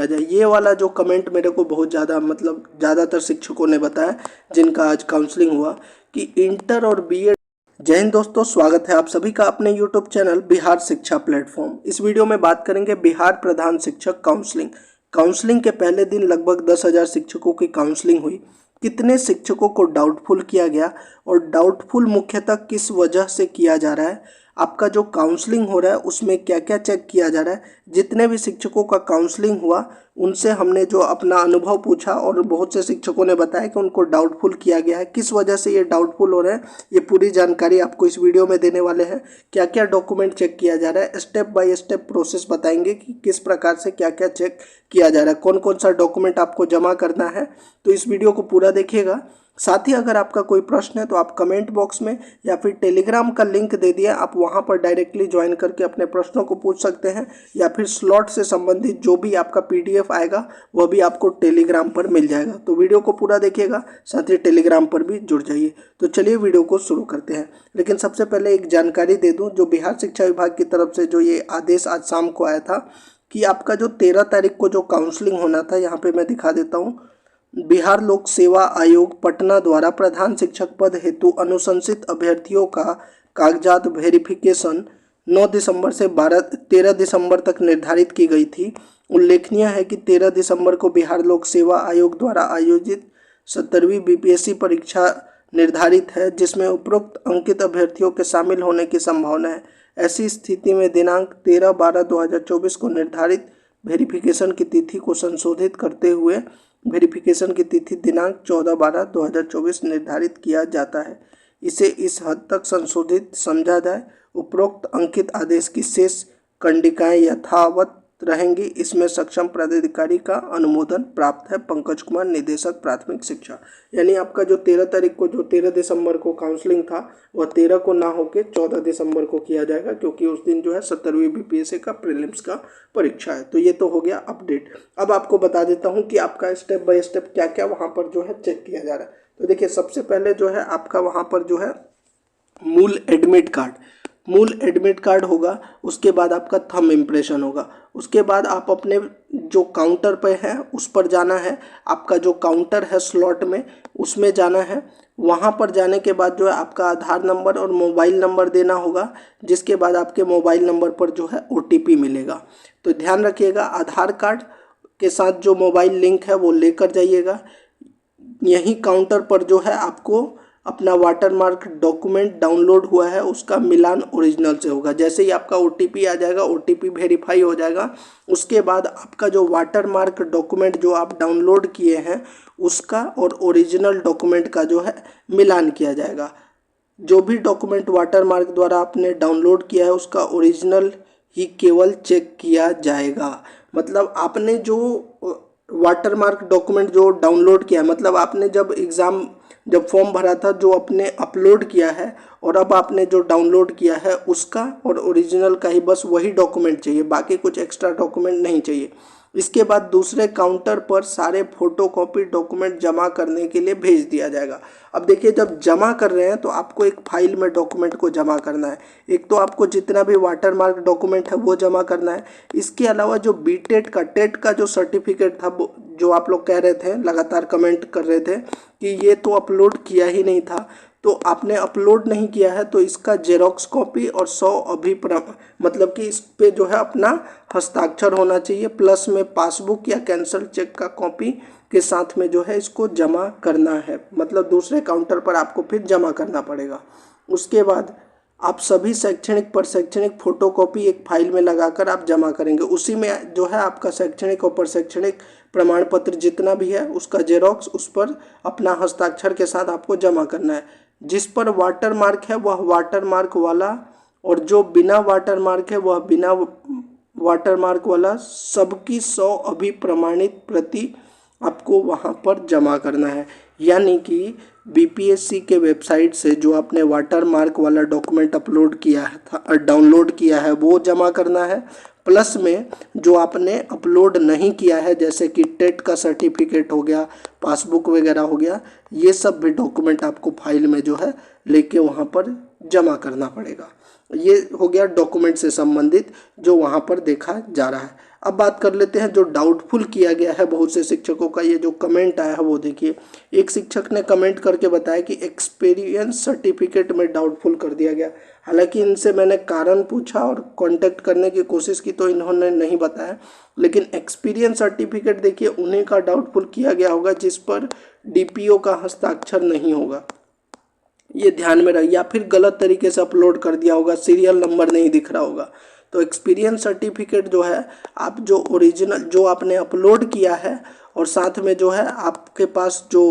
किया जाए। ये वाला जो कमेंट मेरे को बहुत ज़्यादा मतलब ज़्यादातर शिक्षकों ने बताया जिनका आज काउंसलिंग हुआ कि इंटर और बीएड। जय हिंद दोस्तों, स्वागत है आप सभी का अपने यूट्यूब चैनल बिहार शिक्षा प्लेटफॉर्म। इस वीडियो में बात करेंगे बिहार प्रधान शिक्षक काउंसलिंग। काउंसलिंग के पहले दिन लगभग 10,000 शिक्षकों की काउंसलिंग हुई। कितने शिक्षकों को डाउटफुल किया गया और डाउटफुल मुख्यतः किस वजह से किया जा रहा है, आपका जो काउंसलिंग हो रहा है उसमें क्या क्या चेक किया जा रहा है। जितने भी शिक्षकों का काउंसलिंग हुआ उनसे हमने जो अपना अनुभव पूछा और बहुत से शिक्षकों ने बताया कि उनको डाउटफुल किया गया है। किस वजह से ये डाउटफुल हो रहे हैं, ये पूरी जानकारी आपको इस वीडियो में देने वाले हैं। क्या क्या डॉक्यूमेंट चेक किया जा रहा है, स्टेप बाय स्टेप प्रोसेस बताएंगे कि किस प्रकार से क्या क्या चेक किया जा रहा है, कौन कौन सा डॉक्यूमेंट आपको जमा करना है। तो इस वीडियो को पूरा देखिएगा। साथ ही अगर आपका कोई प्रश्न है तो आप कमेंट बॉक्स में या फिर टेलीग्राम का लिंक दे दिया, आप वहां पर डायरेक्टली ज्वाइन करके अपने प्रश्नों को पूछ सकते हैं, या फिर स्लॉट से संबंधित जो भी आपका पीडीएफ आएगा वह भी आपको टेलीग्राम पर मिल जाएगा। तो वीडियो को पूरा देखिएगा, साथ ही टेलीग्राम पर भी जुड़ जाइए। तो चलिए वीडियो को शुरू करते हैं। लेकिन सबसे पहले एक जानकारी दे दूँ, जो बिहार शिक्षा विभाग की तरफ से जो ये आदेश आज शाम को आया था कि आपका जो 13 तारीख को जो काउंसलिंग होना था, यहाँ पे मैं दिखा देता हूँ। बिहार लोक सेवा आयोग पटना द्वारा प्रधान शिक्षक पद हेतु अनुशंसित अभ्यर्थियों का कागजात वेरिफिकेशन 9 दिसंबर से 13 दिसंबर तक निर्धारित की गई थी। उल्लेखनीय है कि 13 दिसंबर को बिहार लोक सेवा आयोग द्वारा आयोजित 17वीं बीपीएससी परीक्षा निर्धारित है, जिसमें उपरोक्त अंकित अभ्यर्थियों के शामिल होने की संभावना है। ऐसी स्थिति में दिनांक 13/12/2024 को निर्धारित वेरिफिकेशन की तिथि को संशोधित करते हुए वेरिफिकेशन की तिथि दिनांक 14/12/2024 निर्धारित किया जाता है। इसे इस हद तक संशोधित समझा जाए, उपरोक्त अंकित आदेश की शेष कंडिकाएं यथावत रहेंगी। इसमें सक्षम पदाधिकारी का अनुमोदन प्राप्त है। पंकज कुमार, निदेशक प्राथमिक शिक्षा। यानी आपका जो 13 तारीख को जो 13 दिसंबर को काउंसलिंग था वह 13 को ना होकर 14 दिसंबर को किया जाएगा, क्योंकि उस दिन जो है 17वीं बीपीएससी का प्रीलिम्स का परीक्षा है। तो ये तो हो गया अपडेट। अब आपको बता देता हूँ कि आपका स्टेप बाय स्टेप क्या क्या वहाँ पर जो है चेक किया जा रहा है। तो देखिए, सबसे पहले जो है आपका वहाँ पर जो है मूल एडमिट कार्ड होगा। उसके बाद आपका थंब इम्प्रेशन होगा। उसके बाद आप अपने जो काउंटर पे है उस पर जाना है। आपका जो काउंटर है स्लॉट में उसमें जाना है। वहाँ पर जाने के बाद जो है आपका आधार नंबर और मोबाइल नंबर देना होगा, जिसके बाद आपके मोबाइल नंबर पर जो है ओटीपी मिलेगा। तो ध्यान रखिएगा, आधार कार्ड के साथ जो मोबाइल लिंक है वो लेकर जाइएगा। यहीं काउंटर पर जो है आपको अपना वाटरमार्क डॉक्यूमेंट डाउनलोड हुआ है उसका मिलान ओरिजिनल से होगा। जैसे ही आपका ओटीपी आ जाएगा, ओटीपी वेरीफाई हो जाएगा, उसके बाद आपका जो वाटरमार्क डॉक्यूमेंट जो आप डाउनलोड किए हैं उसका और ओरिजिनल डॉक्यूमेंट का जो है मिलान किया जाएगा। जो भी डॉक्यूमेंट वाटरमार्क द्वारा आपने डाउनलोड किया है उसका ओरिजिनल ही केवल चेक किया जाएगा। मतलब आपने जो वाटरमार्क डॉक्यूमेंट जो डाउनलोड किया है, मतलब आपने जब फॉर्म भरा था जो आपने अपलोड किया है और अब आपने जो डाउनलोड किया है उसका और ओरिजिनल का ही बस वही डॉक्यूमेंट चाहिए, बाकी कुछ एक्स्ट्रा डॉक्यूमेंट नहीं चाहिए। इसके बाद दूसरे काउंटर पर सारे फोटोकॉपी डॉक्यूमेंट जमा करने के लिए भेज दिया जाएगा। अब देखिए, जब जमा कर रहे हैं तो आपको एक फाइल में डॉक्यूमेंट को जमा करना है। एक तो आपको जितना भी वाटरमार्क डॉक्यूमेंट है वो जमा करना है। इसके अलावा जो टेट का जो सर्टिफिकेट था, जो आप लोग कह रहे थे, लगातार कमेंट कर रहे थे कि ये तो अपलोड किया ही नहीं था, तो आपने अपलोड नहीं किया है तो इसका जेरोक्स कॉपी और 100 मतलब कि इस पे जो है अपना हस्ताक्षर होना चाहिए, प्लस में पासबुक या कैंसल चेक का कॉपी के साथ में जो है इसको जमा करना है। मतलब दूसरे काउंटर पर आपको फिर जमा करना पड़ेगा। उसके बाद आप सभी शैक्षणिक प्रशैक्षणिक फोटोकॉपी एक फाइल में लगाकर आप जमा करेंगे। उसी में जो है आपका शैक्षणिक और प्रशैक्षणिक प्रमाण पत्र जितना भी है उसका जेरोक्स उस पर अपना हस्ताक्षर के साथ आपको जमा करना है। जिस पर वाटरमार्क है वह वाटरमार्क वाला, और जो बिना वाटरमार्क है वह बिना वाटरमार्क वाला, सबकी 100 अभिप्रमाणित प्रति आपको वहाँ पर जमा करना है। यानी कि बीपीएससी के वेबसाइट से जो आपने वाटरमार्क वाला डॉक्यूमेंट अपलोड किया था, डाउनलोड किया है, वो जमा करना है। प्लस में जो आपने अपलोड नहीं किया है, जैसे कि टेट का सर्टिफिकेट हो गया, पासबुक वगैरह हो गया, ये सब भी डॉक्यूमेंट आपको फाइल में जो है लेके वहाँ पर जमा करना पड़ेगा। ये हो गया डॉक्यूमेंट से संबंधित जो वहाँ पर देखा जा रहा है। अब बात कर लेते हैं जो डाउटफुल किया गया है बहुत से शिक्षकों का। ये जो कमेंट आया है वो देखिए, एक शिक्षक ने कमेंट करके बताया कि एक्सपीरियंस सर्टिफिकेट में डाउटफुल कर दिया गया। हालांकि इनसे मैंने कारण पूछा और कांटेक्ट करने की कोशिश की तो इन्होंने नहीं बताया, लेकिन एक्सपीरियंस सर्टिफिकेट देखिए उन्हीं का डाउटफुल किया गया होगा जिस पर डीपीओ का हस्ताक्षर नहीं होगा, ये ध्यान में रहे, या फिर गलत तरीके से अपलोड कर दिया होगा, सीरियल नंबर नहीं दिख रहा होगा। तो एक्सपीरियंस सर्टिफिकेट जो है, आप जो ओरिजिनल जो आपने अपलोड किया है और साथ में जो है आपके पास जो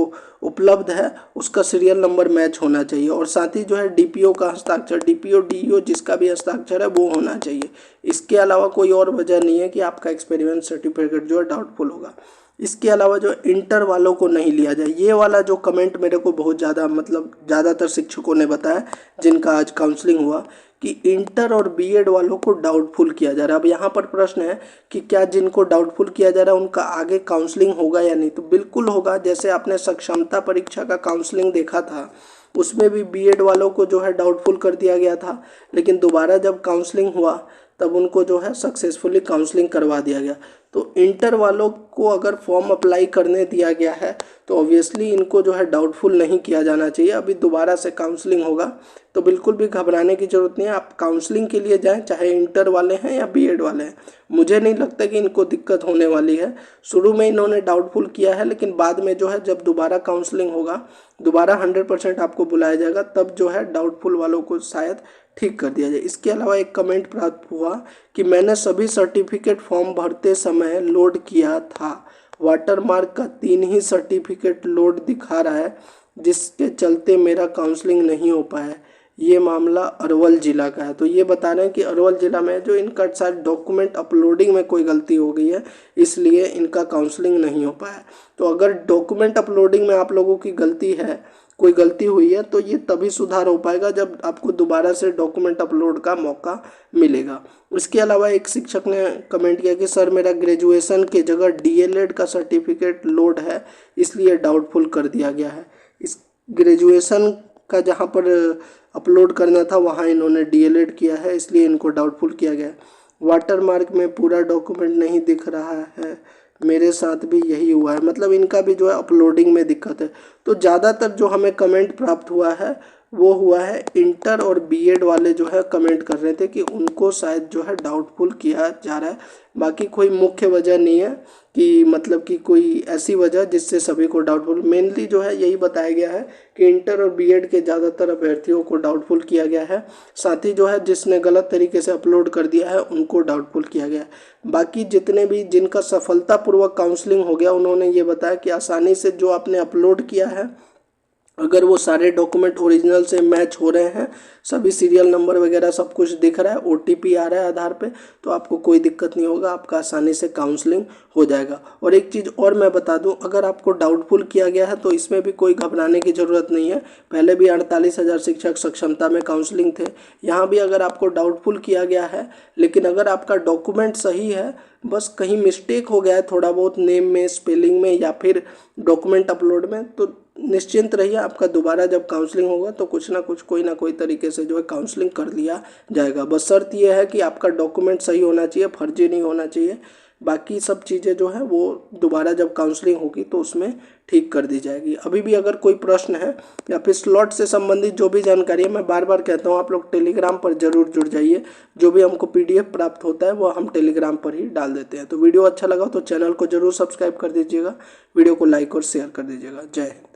उपलब्ध है उसका सीरियल नंबर मैच होना चाहिए, और साथ ही जो है डीपीओ का हस्ताक्षर, डीपीओ डीईओ जिसका भी हस्ताक्षर है वो होना चाहिए। इसके अलावा कोई और वजह नहीं है कि आपका एक्सपीरियंस सर्टिफिकेट जो है डाउटफुल होगा। इसके अलावा जो इंटर वालों को नहीं लिया जाए, ये वाला जो कमेंट मेरे को बहुत ज़्यादा ज़्यादातर शिक्षकों ने बताया जिनका आज काउंसलिंग हुआ कि इंटर और बीएड वालों को डाउटफुल किया जा रहा है। अब यहाँ पर प्रश्न है कि क्या जिनको डाउटफुल किया जा रहा है उनका आगे काउंसलिंग होगा या नहीं, तो बिल्कुल होगा। जैसे आपने सक्षमता परीक्षा का काउंसलिंग देखा था, उसमें भी बीएड वालों को जो है डाउटफुल कर दिया गया था, लेकिन दोबारा जब काउंसलिंग हुआ तब उनको जो है सक्सेसफुली काउंसलिंग करवा दिया गया। तो इंटर वालों को अगर फॉर्म अप्लाई करने दिया गया है तो ऑब्वियसली इनको जो है डाउटफुल नहीं किया जाना चाहिए। अभी दोबारा से काउंसलिंग होगा तो बिल्कुल भी घबराने की ज़रूरत नहीं है। आप काउंसलिंग के लिए जाएं, चाहे इंटर वाले हैं या बीएड वाले हैं, मुझे नहीं लगता कि इनको दिक्कत होने वाली है। शुरू में इन्होंने डाउटफुल किया है, लेकिन बाद में जो है जब दोबारा काउंसलिंग होगा, दोबारा 100% आपको बुलाया जाएगा, तब जो है डाउटफुल वालों को शायद ठीक कर दिया जाए। इसके अलावा एक कमेंट प्राप्त हुआ कि मैंने सभी सर्टिफिकेट फॉर्म भरते समय लोड किया था, वाटरमार्क का 3 ही सर्टिफिकेट लोड दिखा रहा है, जिसके चलते मेरा काउंसलिंग नहीं हो पाया। ये मामला अरवल ज़िला का है। तो ये बता रहे हैं कि अरवल ज़िला में जो इनका शायद डॉक्यूमेंट अपलोडिंग में कोई गलती हो गई है, इसलिए इनका काउंसलिंग नहीं हो पाया। तो अगर डॉक्यूमेंट अपलोडिंग में आप लोगों की गलती है, कोई गलती हुई है, तो ये तभी सुधार हो पाएगा जब आपको दोबारा से डॉक्यूमेंट अपलोड का मौका मिलेगा। इसके अलावा एक शिक्षक ने कमेंट किया कि सर मेरा ग्रेजुएशन के जगह डीएलएड का सर्टिफिकेट लोड है, इसलिए डाउटफुल कर दिया गया है। इस ग्रेजुएशन का जहाँ पर अपलोड करना था वहाँ इन्होंने डीएलएड किया है, इसलिए इनको डाउटफुल किया गया है। वाटरमार्क में पूरा डॉक्यूमेंट नहीं दिख रहा है, मेरे साथ भी यही हुआ है। मतलब इनका भी जो है अपलोडिंग में दिक्कत है। तो ज़्यादातर जो हमें कमेंट प्राप्त हुआ है वो हुआ है इंटर और बीएड वाले जो है कमेंट कर रहे थे कि उनको शायद जो है डाउटफुल किया जा रहा है। बाकी कोई मुख्य वजह नहीं है कि मतलब कि कोई ऐसी वजह जिससे सभी को डाउटफुल, मेनली जो है यही बताया गया है कि इंटर और बीएड के ज़्यादातर अभ्यर्थियों को डाउटफुल किया गया है। साथ ही जो है जिसने गलत तरीके से अपलोड कर दिया है उनको डाउटफुल किया गया है। बाकी जितने भी जिनका सफलतापूर्वक काउंसलिंग हो गया उन्होंने ये बताया कि आसानी से जो आपने अपलोड किया है, अगर वो सारे डॉक्यूमेंट ओरिजिनल से मैच हो रहे हैं, सभी सीरियल नंबर वगैरह सब कुछ दिख रहा है, ओटीपी आ रहा है आधार पे, तो आपको कोई दिक्कत नहीं होगा, आपका आसानी से काउंसलिंग हो जाएगा। और एक चीज़ और मैं बता दूं, अगर आपको डाउटफुल किया गया है तो इसमें भी कोई घबराने की ज़रूरत नहीं है। पहले भी 48,000 शिक्षक सक्षमता में काउंसलिंग थे, यहाँ भी अगर आपको डाउटफुल किया गया है, लेकिन अगर आपका डॉक्यूमेंट सही है, बस कहीं मिस्टेक हो गया है थोड़ा बहुत नेम में, स्पेलिंग में या फिर डॉक्यूमेंट अपलोड में, तो निश्चिंत रहिए, आपका दोबारा जब काउंसलिंग होगा तो कुछ ना कुछ कोई ना कोई तरीके से जो है काउंसलिंग कर लिया जाएगा। बस शर्त यह है कि आपका डॉक्यूमेंट सही होना चाहिए, फर्जी नहीं होना चाहिए। बाकी सब चीज़ें जो है वो दोबारा जब काउंसलिंग होगी तो उसमें ठीक कर दी जाएगी। अभी भी अगर कोई प्रश्न है या फिर स्लॉट से संबंधित जो भी जानकारी है, मैं बार बार कहता हूँ आप लोग टेलीग्राम पर जरूर जुड़ जाइए। जो भी हमको पीडीएफ प्राप्त होता है वो हम टेलीग्राम पर ही डाल देते हैं। तो वीडियो अच्छा लगा तो चैनल को जरूर सब्सक्राइब कर दीजिएगा, वीडियो को लाइक और शेयर कर दीजिएगा। जय हिंद।